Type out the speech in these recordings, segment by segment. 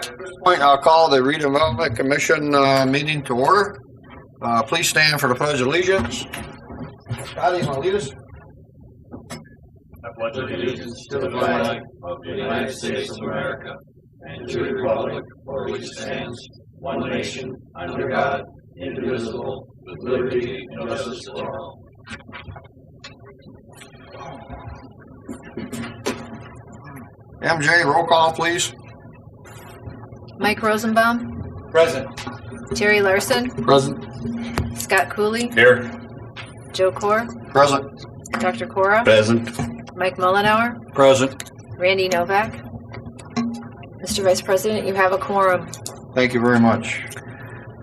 At this point, I'll call the Redevelopment Commission meeting to order. Please stand for the Pledge of Allegiance. Scotty, you want to lead us? I pledge allegiance to the flag of the United States of America and to the republic for which it stands, one nation, under God, indivisible, with liberty and justice for all. MJ, roll call, please. Mike Rosenbaum, Present. Terry Larson, Present. Scott Cooley, Here. Joe Core, Present. Dr. Cora, Present. Mike Mullenauer, Present. Randy Novak. Mr. Vice President, you have a quorum. Thank you very much.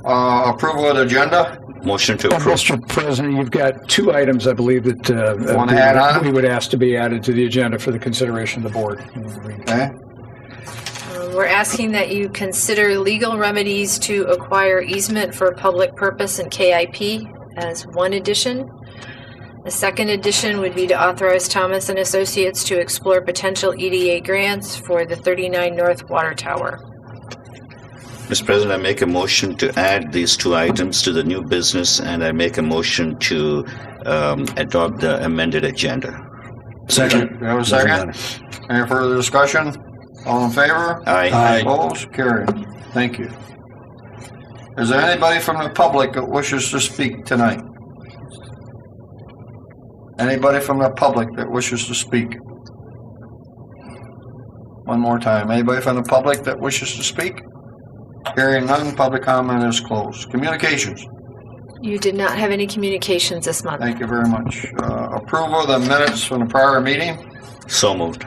Approval of the agenda. Motion to approve. Mr. President, you've got two items, I believe, that Want to add on? we would ask to be added to the agenda for the consideration of the board. Okay. We're asking that you consider legal remedies to acquire easement for public purpose and KIP as one addition. The second addition would be to authorize Thomas and Associates to explore potential EDA grants for the 39 North Water Tower. Mr. President, I make a motion to add these two items to the new business, and I make a motion to adopt the amended agenda. Second. You have a second? Any further discussion? All in favor? Aye. Opposed? Carried. Thank you. Is there anybody from the public that wishes to speak tonight? Anybody from the public that wishes to speak? One more time. Anybody from the public that wishes to speak? Hearing none, public comment is closed. Communications. You did not have any communications this month. Thank you very much. Approval of the minutes from the prior meeting. So moved.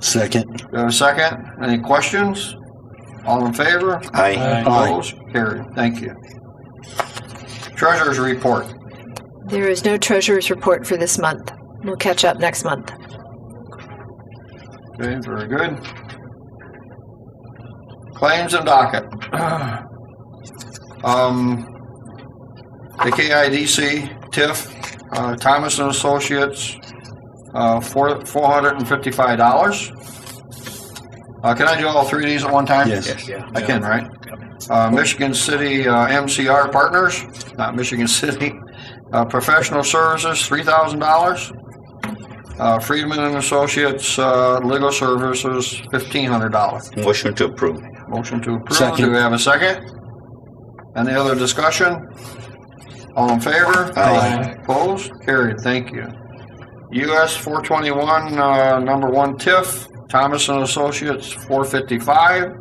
Second. Do you have a second? Any questions? All in favor? Aye. Opposed? Carried. Thank you. Treasurer's report. There is no treasurer's report for this month. We'll catch up next month. Okay, very good. Claims and docket. The KIDC, TIF, Thomas and Associates, $455. Can I do all three of these at one time? Yes. I can, right? Michigan City MCR Partners, not Michigan City. Professional Services, $3,000. Friedman and Associates Legal Services, $1,500. Motion to approve. Motion to approve. Second. Do we have a second? Any other discussion? All in favor? Aye. Opposed? Carried. Thank you. US 421 number 1 TIF, Thomas and Associates, $455.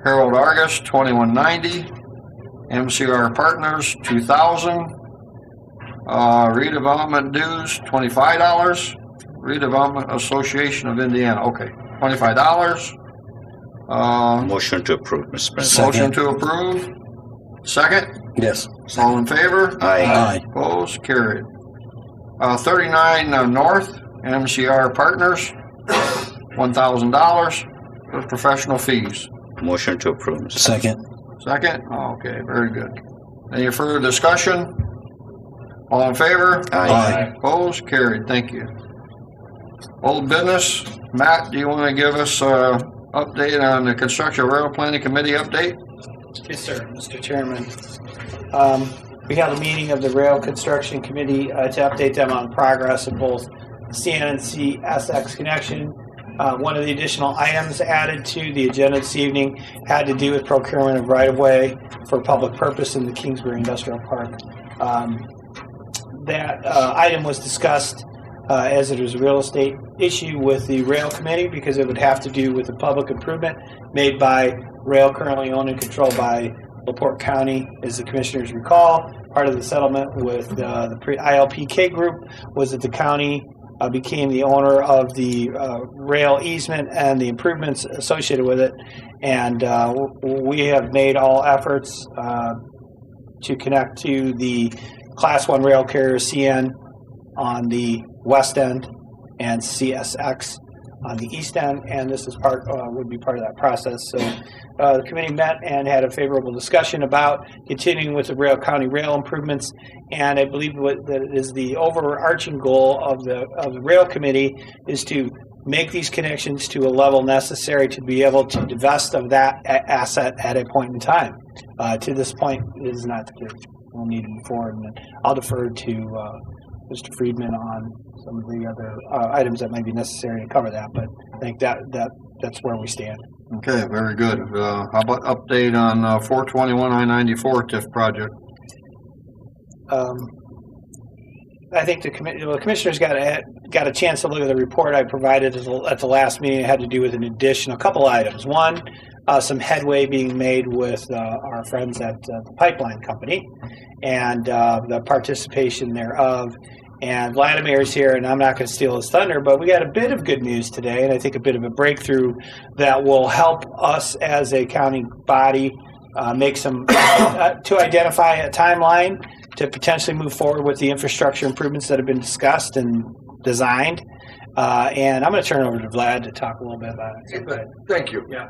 Harold Argus, $21.90. MCR Partners, $2,000. Redevelopment dues, $25. Redevelopment Association of Indiana, okay, $25. Motion to approve, Mr. President. Motion to approve. Second. Yes. All in favor? Aye. Opposed? Carried. 39 North, MCR Partners, $1,000 for professional fees. Motion to approve, Mr. Second. Second? Okay, very good. Any further discussion? All in favor? Aye. Opposed? Carried. Thank you. Old business. Matt, do you want to give us an update on the Construction Rail Planning Committee update? Yes, sir, Mr. Chairman. We had a meeting of the Rail Construction Committee to update them on progress of both CN&C SX connection. One of the additional items added to the agenda this evening had to do with procurement of right-of-way for public purpose in the Kingsbury Industrial Park. That item was discussed as it is a real estate issue with the Rail Committee because it would have to do with a public improvement made by rail currently owned and controlled by LaPorte County. As the commissioners recall, part of the settlement with the ILPK group was that the county became the owner of the rail easement and the improvements associated with it. And we have made all efforts to connect to the Class 1 rail carrier CN on the west end and CSX on the east end, and this is would be part of that process. So the committee met and had a favorable discussion about continuing with the county rail improvements, and I believe that is the overarching goal of the rail committee is to make these connections to a level necessary to be able to divest of that asset at a point in time. To this point, it is not the case. We'll need to move forward, and I'll defer to Mr. Friedman on some of the other items that might be necessary to cover that, but I think that's where we stand. Okay, very good. How about update on 421 I-94 TIF project? I think the commissioners got a chance to look at the report I provided at the last meeting. It had to do with a couple items. One, some headway being made with our friends at the pipeline company and the participation thereof. And Vladimir's here, and I'm not going to steal his thunder, but we got a bit of good news today, and I think a bit of a breakthrough that will help us as a county body make some to identify a timeline to potentially move forward with the infrastructure improvements that have been discussed and designed. And I'm going to turn it over to Vlad to talk a little bit about it. Thank you. Yeah.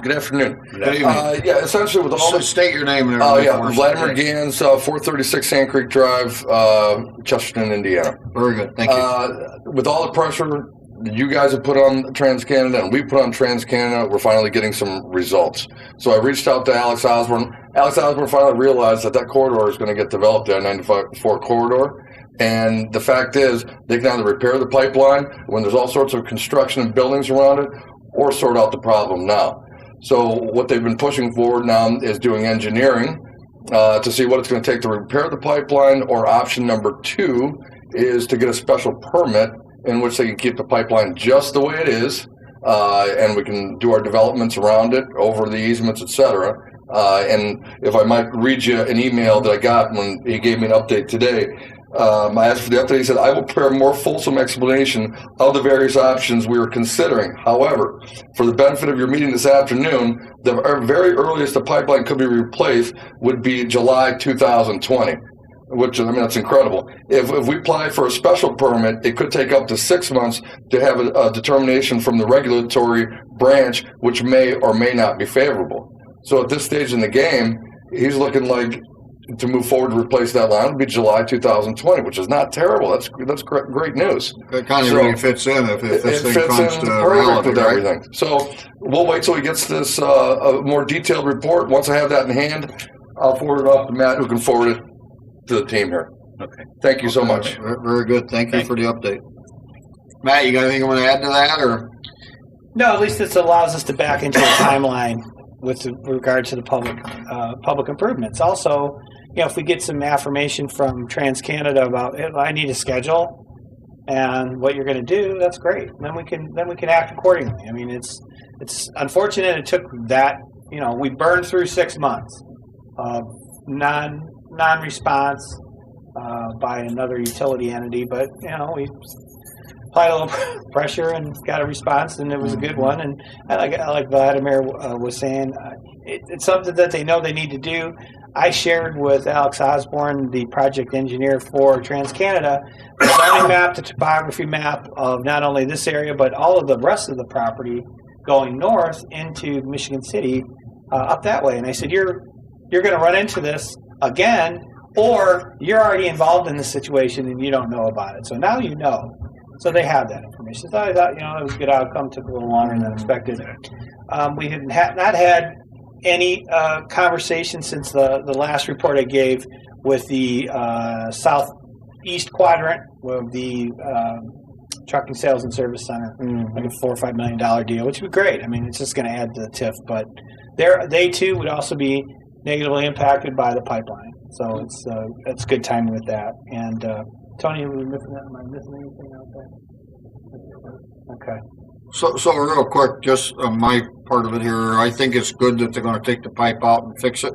Good afternoon. Good evening. Yeah, essentially with all Just state your name and Oh, everything. yeah, Vladimir Gans, 436 Sand Creek Drive, Chesterton, Indiana. Very good. Thank you. With all the pressure that you guys have put on TransCanada and we put on TransCanada, we're finally getting some results. So I reached out to Alex Osborne. Alex Osborne finally realized that corridor is going to get developed, the I-94 corridor. And the fact is, they can either repair the pipeline when there's all sorts of construction and buildings around it, or sort out the problem now. So what they've been pushing forward now is doing engineering to see what it's going to take to repair the pipeline, or option number 2 is to get a special permit in which they can keep the pipeline just the way it is, and we can do our developments around it, over the easements, etc. And if I might read you an email that I got when he gave me an update today, I asked for the update. He said, I will prepare a more fulsome explanation of the various options we are considering. However, for the benefit of your meeting this afternoon, the very earliest the pipeline could be replaced would be July 2020, which, I mean, that's incredible. If we apply for a special permit, it could take up to 6 months to have a determination from the regulatory branch, which may or may not be favorable. So at this stage in the game, he's looking like to move forward to replace that line would be July 2020, which is not terrible. That's great news. That kind of really fits in if this thing comes to reality, with right? everything. So we'll wait till he gets this a more detailed report. Once I have that in hand, I'll forward it off to Matt, who can forward it to the team here. Okay. Thank you so much. Very good. Thank you for the update. Matt, you got anything you want to add to that, or? No, at least this allows us to back into a timeline with regard to the public improvements. Also, you know, if we get some affirmation from TransCanada about I need a schedule and what you're going to do, that's great. Then we can act accordingly. I mean, it's unfortunate it took that. You know, we burned through 6 months of non-response by another utility entity, but you know, we applied a little pressure and got a response, and it was a good one. And I like Vladimir was saying, it's something that they know they need to do. I shared with Alex Osborne, the project engineer for TransCanada, the zoning map, the topography map of not only this area, but all of the rest of the property going north into Michigan City, up that way. And I said, you're going to run into this again, or you're already involved in the situation and you don't know about it. So now you know. So they have that information. So I thought, you know, it was a good outcome. Took a little longer than expected. We had not had any conversation since the last report I gave with the southeast quadrant of the trucking sales and service center, like a $4 or $5 million deal, which would be great. I mean, it's just going to add to the TIF, but they too would also be negatively impacted by the pipeline. So it's good timing with that. And Tony, am I missing anything out there? Okay. So real quick, just my part of it here, I think it's good that they're going to take the pipe out and fix it,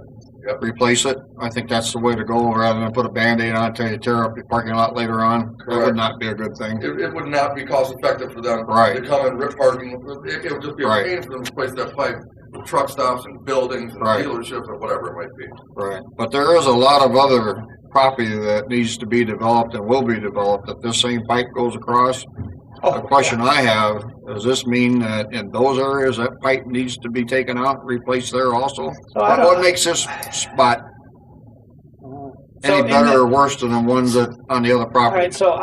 replace it. I think that's the way to go, rather than put a Band-Aid on it until you tear up your parking lot later on. That would not be a good thing. It would not be cost effective for them Right. to come and rip parking. It would just be a Right. pain for them to replace that pipe with truck stops and buildings and Right. dealerships or whatever it might be. Right. But there is a lot of other property that needs to be developed and will be developed if this same pipe goes across. The question I have, does this mean that in those areas that pipe needs to be taken out, replaced there also? What makes this spot any better or worse than the ones that on the other All property? right, so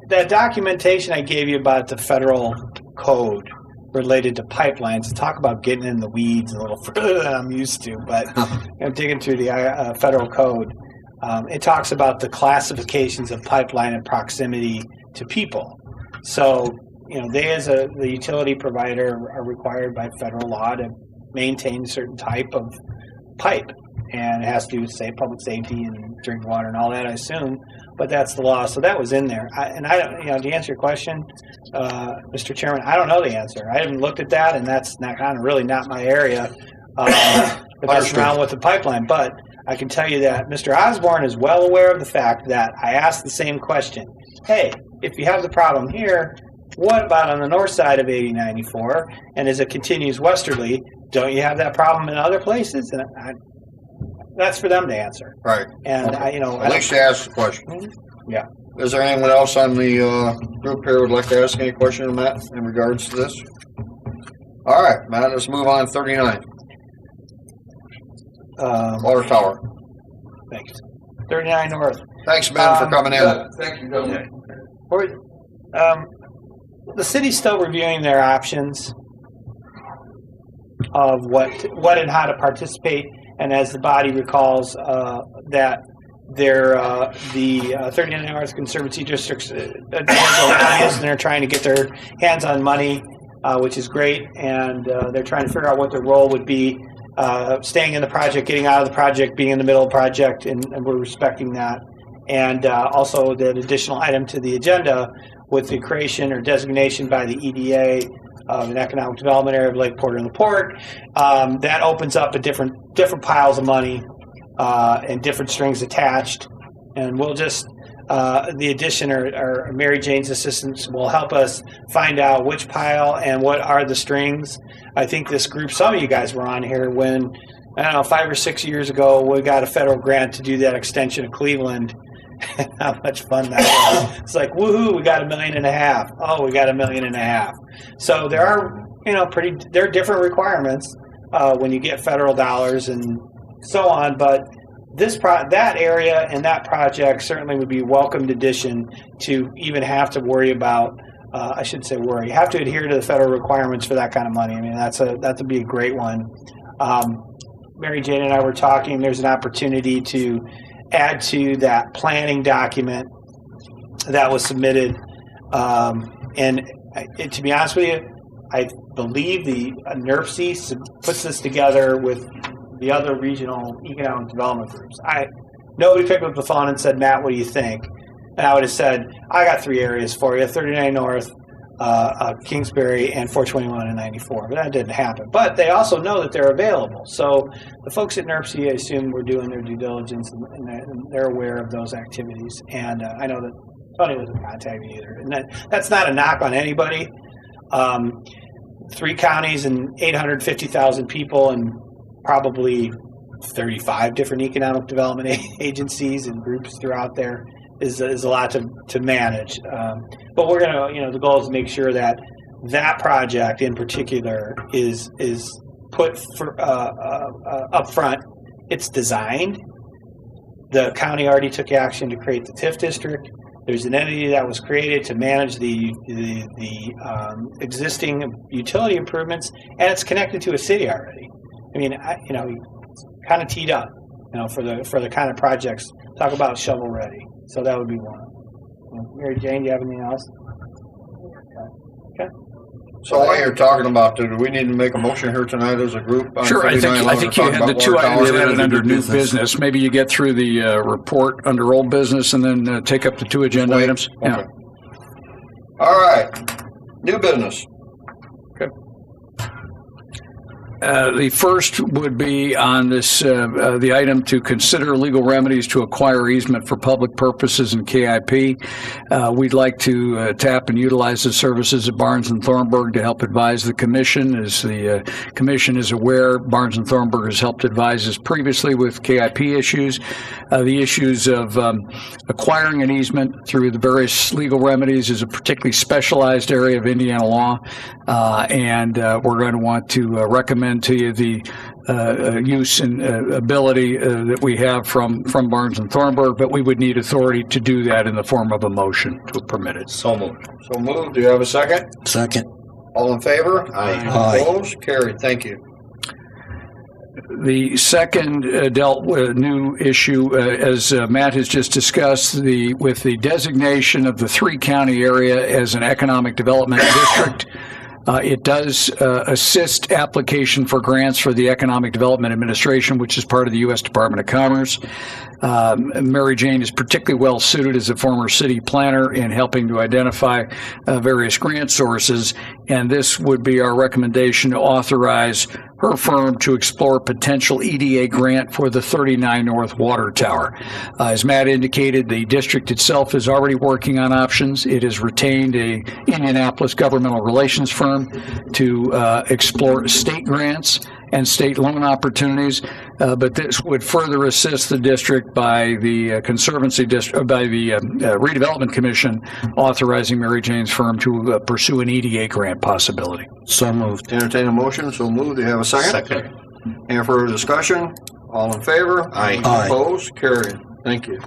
that documentation I gave you about the federal code related to pipelines. Talk about getting in the weeds a little further than I'm used to, but digging through the federal code, it talks about the classifications of pipeline and proximity to people. So, they as the utility provider are required by federal law to maintain a certain type of pipe, and it has to do with public safety and drinking water and all that, I assume. But that's the law, so that was in there. I don't, to answer your question, Mr. Chairman, I don't know the answer. I haven't looked at that, and that's really not my area. That's around with the pipeline. But I can tell you that Mr. Osborne is well aware of the fact that I asked the same question. Hey, if you have the problem here, what about on the north side of 8094? And as it continues westerly, don't you have that problem in other places? And that's for them to answer. Right. And At least to ask the question. Yeah. Is there anyone else on the group here who would like to ask any question on that in regards to this? All right, Matt, let's move on. 39. Water tower. Thanks. 39 North. Thanks, Ben, for coming in. Thank you, Governor. The city's still reviewing their options of what and how to participate. And as the body recalls, that the 39 North Conservancy Districts and they're trying to get their hands on money, which is great, and they're trying to figure out what their role would be, staying in the project, getting out of the project, being in the middle of the project, and we're respecting that. And also that additional item to the agenda with the creation or designation by the EDA of an economic development area of LaPorte and LaPorte, that opens up a different piles of money and different strings attached. And we'll just, the addition or Mary Jane's assistants will help us find out which pile and what are the strings. I think this group, some of you guys were on here when, 5 or 6 years ago, we got a federal grant to do that extension of Cleveland. How much fun that was. It's like, woohoo, we got $1.5 million. Oh, we got $1.5 million. So there are, there are different requirements when you get federal dollars and so on, but that area and that project certainly would be a welcomed addition to even have to worry about, I shouldn't say worry, have to adhere to the federal requirements for that kind of money. I mean, that would be a great one. Mary Jane and I were talking, there's an opportunity to add to that planning document that was submitted. And to be honest with you, I believe the NERC puts this together with the other regional economic development groups. Nobody picked up the phone and said, Matt, what do you think? And I would have said, I got 3 areas for you, 39 North, Kingsbury, and 421 and 94. But that didn't happen. But they also know that they're available. So the folks at NERC, I assume, were doing their due diligence, and they're aware of those activities. And I know that Tony wasn't contacting me either. And that's not a knock on anybody. 3 counties and 850,000 people and probably 35 different economic development agencies and groups throughout there is a lot to manage. But we're going to, the goal is to make sure that project in particular is put up front. It's designed. The county already took action to create the TIF district. There's an entity that was created to manage the existing utility improvements, and it's connected to a city already. I mean, kind of teed up, for the kind of projects. Talk about shovel ready. So that would be one. Mary Jane, do you have anything else? Okay. So while you're talking about, do we need to make a motion here tonight as a group? Sure, I think you had the 2 items added under new business. Maybe you get through the report under old business and then take up the 2 agenda items. Okay. Yeah. All right. New business. Okay. The first would be on this, the item to consider legal remedies to acquire easement for public purposes in KIP. We'd like to tap and utilize the services of Barnes & Thornburg to help advise the Commission. As the Commission is aware, Barnes & Thornburg has helped advise us previously with KIP issues. The issues of acquiring an easement through the various legal remedies is a particularly specialized area of Indiana law, and we're going to want to recommend to you the use and ability that we have from Barnes & Thornburg, but we would need authority to do that in the form of a motion to permit it. So moved. So moved. Do you have a second? Second. All in favor? Aye. Opposed? Carried. Thank you. The second dealt with new issue, as Matt has just discussed, with the designation of the three-county area as an economic development district. It does assist application for grants for the Economic Development Administration, which is part of the U.S. Department of Commerce. Mary Jane is particularly well suited as a former city planner in helping to identify various grant sources, and this would be our recommendation to authorize her firm to explore potential EDA grant for the 39 North Water Tower. As Matt indicated, the district itself is already working on options. It has retained a Indianapolis governmental relations firm to explore state grants and state loan opportunities, but this would further assist the district by the Redevelopment Commission authorizing Mary Jane's firm to pursue an EDA grant possibility. So moved. Entertain a motion. So moved. Do you have a second? Second. Any further discussion? All in favor? Aye. Aye. Opposed? Carried. Thank you.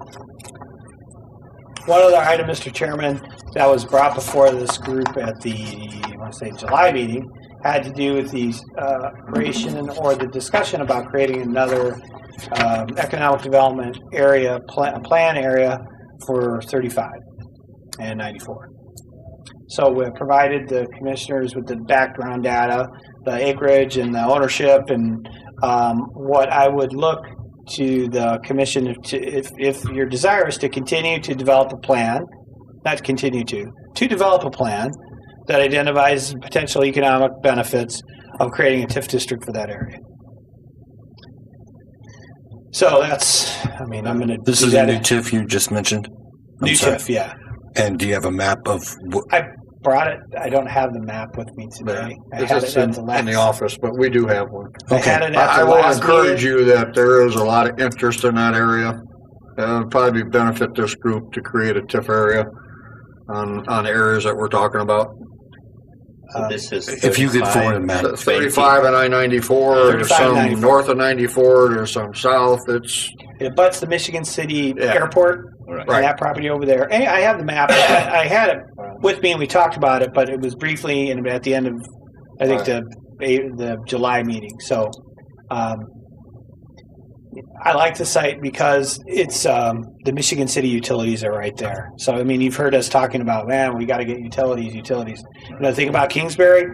One other item, Mr. Chairman, that was brought before this group at the, I want to say, July meeting, had to do with the creation or the discussion about creating another economic development area, plan area for 35 and 94. So we provided the commissioners with the background data, the acreage and the ownership, and what I would look to the commission if your desire is to continue to develop a plan, not continue to develop a plan that identifies potential economic benefits of creating a TIF district for that area. So that's, I mean, I'm going to. This is a new TIF you just mentioned? New TIF, yeah. And do you have a map of? I brought it. I don't have the map with me today. I It's had just it in at the last. the office, but we do have one. I had it at I the will last encourage meeting. you that there is a lot of interest in that area. It would probably benefit this group to create a TIF area on areas that we're talking about. So this is If you could forward a map. 35 and I-94, there's 35 some 94. north of 94, there's some south. It's It butts the Michigan City Yeah. Airport. Right. And that property over there. And I have the map. I had it with me and we talked about it, but it was briefly and at the end of, I think, the July meeting. So I like the site because it's the Michigan City utilities are right there. So, I mean, you've heard us talking about, man, we got to get utilities. You know, think about Kingsbury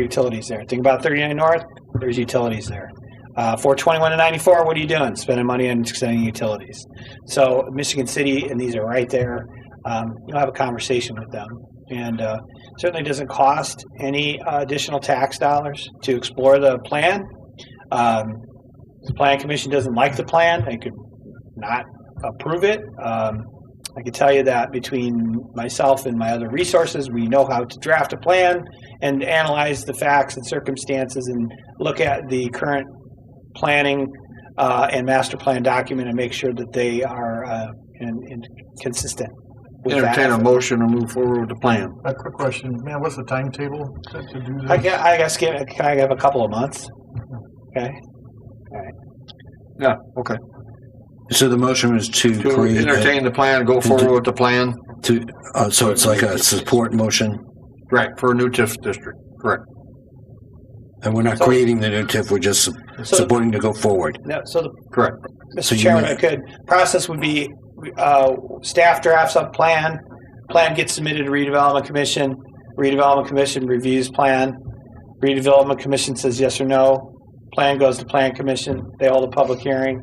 utilities there. Think about 39 North, there's utilities there. 421 and 94, what are you doing? Spending money on extending utilities. So Michigan City, and these are right there. You'll have a conversation with them. And certainly doesn't cost any additional tax dollars to explore the plan. The Plan Commission doesn't like the plan. They could not approve it. I can tell you that between myself and my other resources, we know how to draft a plan and analyze the facts and circumstances and look at the current planning and master plan document and make sure that they are consistent with entertain a that. motion to move forward with the plan. A quick question, man. What's the timetable to do this? I guess can I have a couple of months? Okay. Yeah, okay. So the motion was to To create entertain the plan, go forward with the plan. so it's like a support motion, Right, for a new TIF district, correct. and we're not creating the new TIF. We're just supporting to go forward. No, so Correct. Mr. So you Chairman, move- I could. Process would be staff drafts up plan gets submitted to Redevelopment Commission, Redevelopment Commission reviews plan, Redevelopment Commission says yes or no, plan goes to Plan Commission, they hold a public hearing.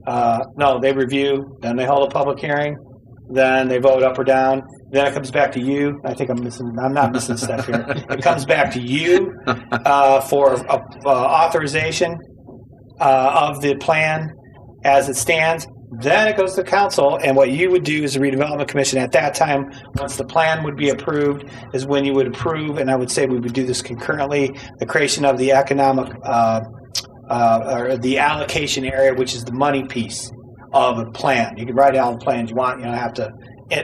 No, they review, then they hold a public hearing, then they vote up or down, then it comes back to you. I'm not missing stuff here. It comes back to you for authorization of the plan as it stands. Then it goes to council, and what you would do as a redevelopment commission at that time, once the plan would be approved, is when you would approve, and I would say we would do this concurrently, the creation of the economic or the allocation area, which is the money piece of a plan. You can write all the plans you want. You don't have to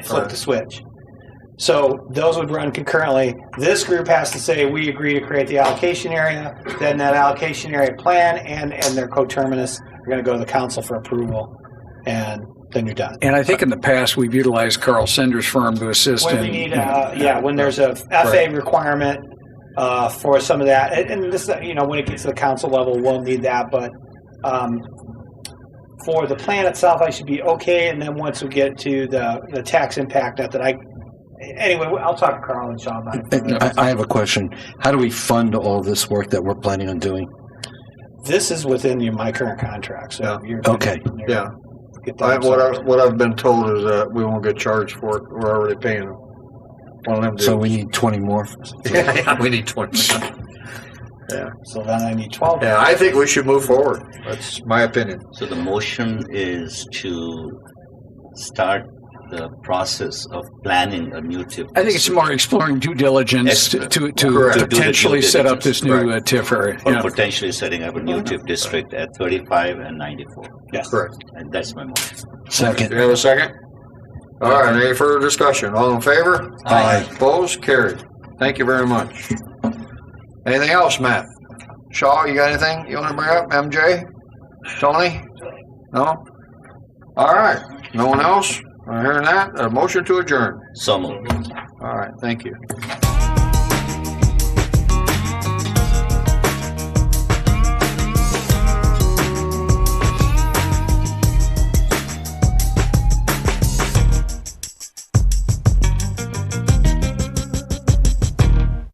flip the switch. So those would run concurrently. This group has to say, we agree to create the allocation area. Then that allocation area plan and their coterminus are going to go to the council for approval. And then you're done. And I think in the past, we've utilized Carl Sender's firm to assist When we need, when there's a FA requirement, for some of that. And this, when it gets to the council level, we'll need that. But for the plan itself, I should be okay. And then once we get to the tax impact, anyway, I'll talk to Carl and Sean about it. I have a question. How do we fund all this work that we're planning on doing? This is within my current contract. So Okay. Yeah. Get that What I've been told is that we won't get charged for it. We're already paying them. One of them So deals. we need 20 more. Yeah, we need 20. Yeah. So then I need 12. Yeah, I think we should move forward. That's my opinion. So the motion is to start the process of planning a new TIF. I think it's more exploring due diligence to Correct. To do the potentially due set up this new diligence. TIF area. Or Yeah. potentially setting up a new TIF district at 35 and 94. Yes. Correct. And that's my motion. Do Second. you have a second? All right, any further discussion? All in favor? Aye. Opposed? Carried. Thank you very much. Anything else, Matt? Shaw, you got anything you want to bring up? MJ? Tony? No? All right. No one else? I'm hearing that. A motion to adjourn. So moved. All right, thank you.